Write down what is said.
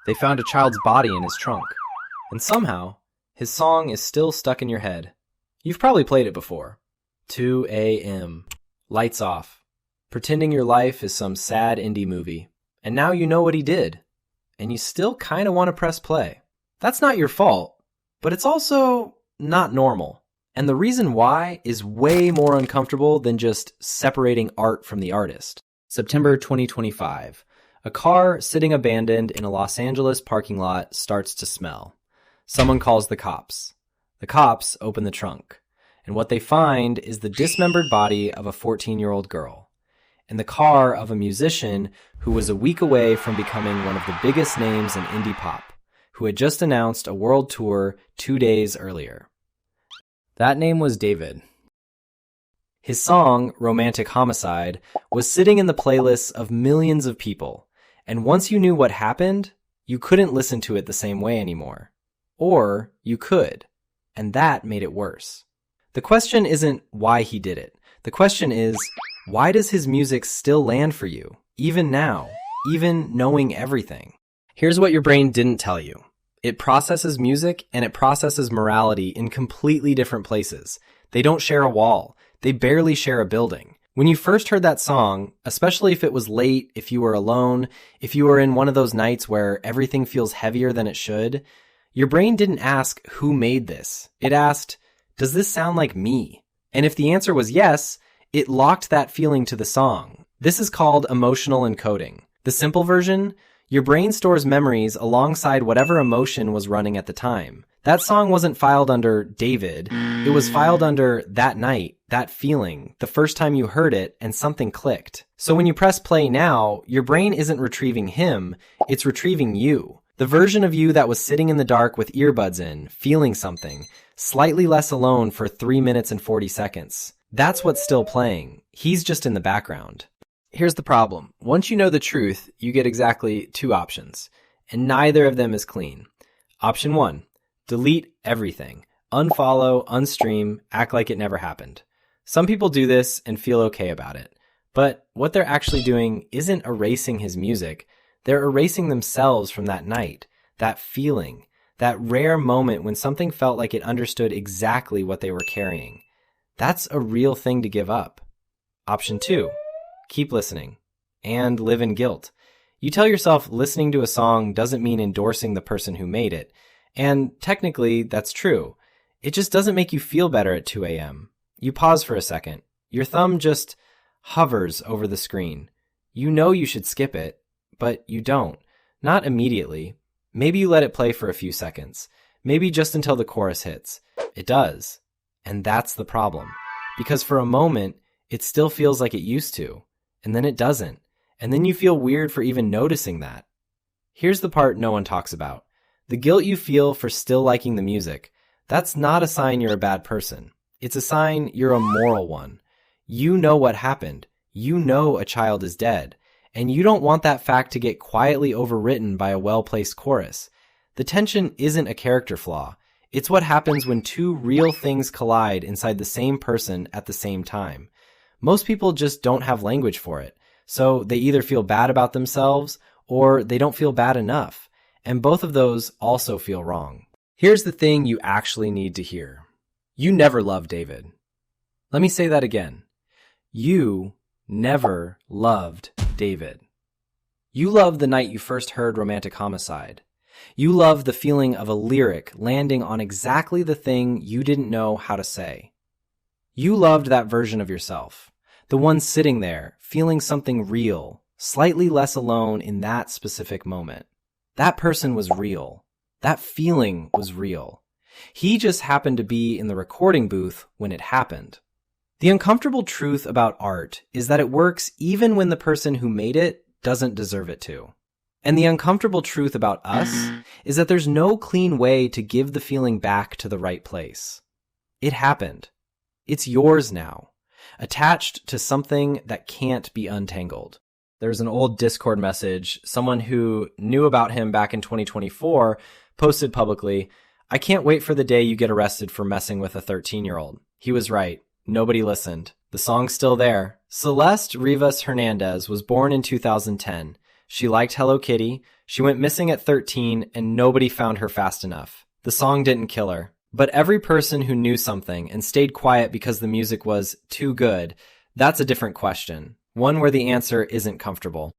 They found a child's body in his trunk. And somehow, his song is still stuck in your head. You've probably played it before. 2 a.m. Lights off. Pretending your life is some sad indie movie. And now you know what he did. And you still kind of want to press play. That's not your fault, but it's also not normal. And the reason why is way more uncomfortable than just separating art from the artist. September 2025. A car sitting abandoned in a Los Angeles parking lot starts to smell. Someone calls the cops. The cops open the trunk. And what they find is the dismembered body of a 14-year-old girl. And the car of a musician who was a week away from becoming one of the biggest names in indie pop, who had just announced a world tour 2 days earlier. That name was David. His song, Romantic Homicide, was sitting in the playlists of millions of people, and once you knew what happened, you couldn't listen to it the same way anymore. Or you could, and that made it worse. The question isn't why he did it. The question is, why does his music still land for you, even now, even knowing everything? Here's what your brain didn't tell you. It processes music and it processes morality in completely different places. They don't share a wall. They barely share a building. When you first heard that song, especially if it was late, if you were alone, if you were in one of those nights where everything feels heavier than it should, your brain didn't ask who made this. It asked, does this sound like me? And if the answer was yes, it locked that feeling to the song. This is called emotional encoding. The simple version, your brain stores memories alongside whatever emotion was running at the time. That song wasn't filed under David. It was filed under that night, that feeling, the first time you heard it, and something clicked. So when you press play now, your brain isn't retrieving him, it's retrieving you. The version of you that was sitting in the dark with earbuds in, feeling something, slightly less alone for 3 minutes and 40 seconds. That's what's still playing. He's just in the background. Here's the problem. Once you know the truth, you get exactly 2 options, and neither of them is clean. Option 1, delete everything. Unfollow, unstream, act like it never happened. Some people do this and feel okay about it, but what they're actually doing isn't erasing his music. They're erasing themselves from that night, that feeling, that rare moment when something felt like it understood exactly what they were carrying. That's a real thing to give up. Option 2, keep listening and live in guilt. You tell yourself listening to a song doesn't mean endorsing the person who made it. And technically, that's true. It just doesn't make you feel better at 2 a.m. You pause for a second. Your thumb just hovers over the screen. You know you should skip it, but you don't. Not immediately. Maybe you let it play for a few seconds. Maybe just until the chorus hits. It does. And that's the problem. Because for a moment, it still feels like it used to. And then it doesn't. And then you feel weird for even noticing that. Here's the part no one talks about. The guilt you feel for still liking the music, that's not a sign you're a bad person. It's a sign you're a moral one. You know what happened. You know a child is dead. And you don't want that fact to get quietly overwritten by a well-placed chorus. The tension isn't a character flaw. It's what happens when 2 real things collide inside the same person at the same time. Most people just don't have language for it. So they either feel bad about themselves or they don't feel bad enough. And both of those also feel wrong. Here's the thing you actually need to hear. You never loved David. Let me say that again. You never loved David. You loved the night you first heard Romantic Homicide. You loved the feeling of a lyric landing on exactly the thing you didn't know how to say. You loved that version of yourself. The one sitting there, feeling something real, slightly less alone in that specific moment. That person was real. That feeling was real. He just happened to be in the recording booth when it happened. The uncomfortable truth about art is that it works even when the person who made it doesn't deserve it to. And the uncomfortable truth about us is that there's no clean way to give the feeling back to the right place. It happened. It's yours now, attached to something that can't be untangled. There's an old Discord message. Someone who knew about him back in 2024 posted publicly, "I can't wait for the day you get arrested for messing with a 13-year-old. He was right. Nobody listened. The song's still there." Celeste Rivas Hernandez was born in 2010. She liked Hello Kitty. She went missing at 13 and nobody found her fast enough. The song didn't kill her. But every person who knew something and stayed quiet because the music was too good, that's a different question. One where the answer isn't comfortable.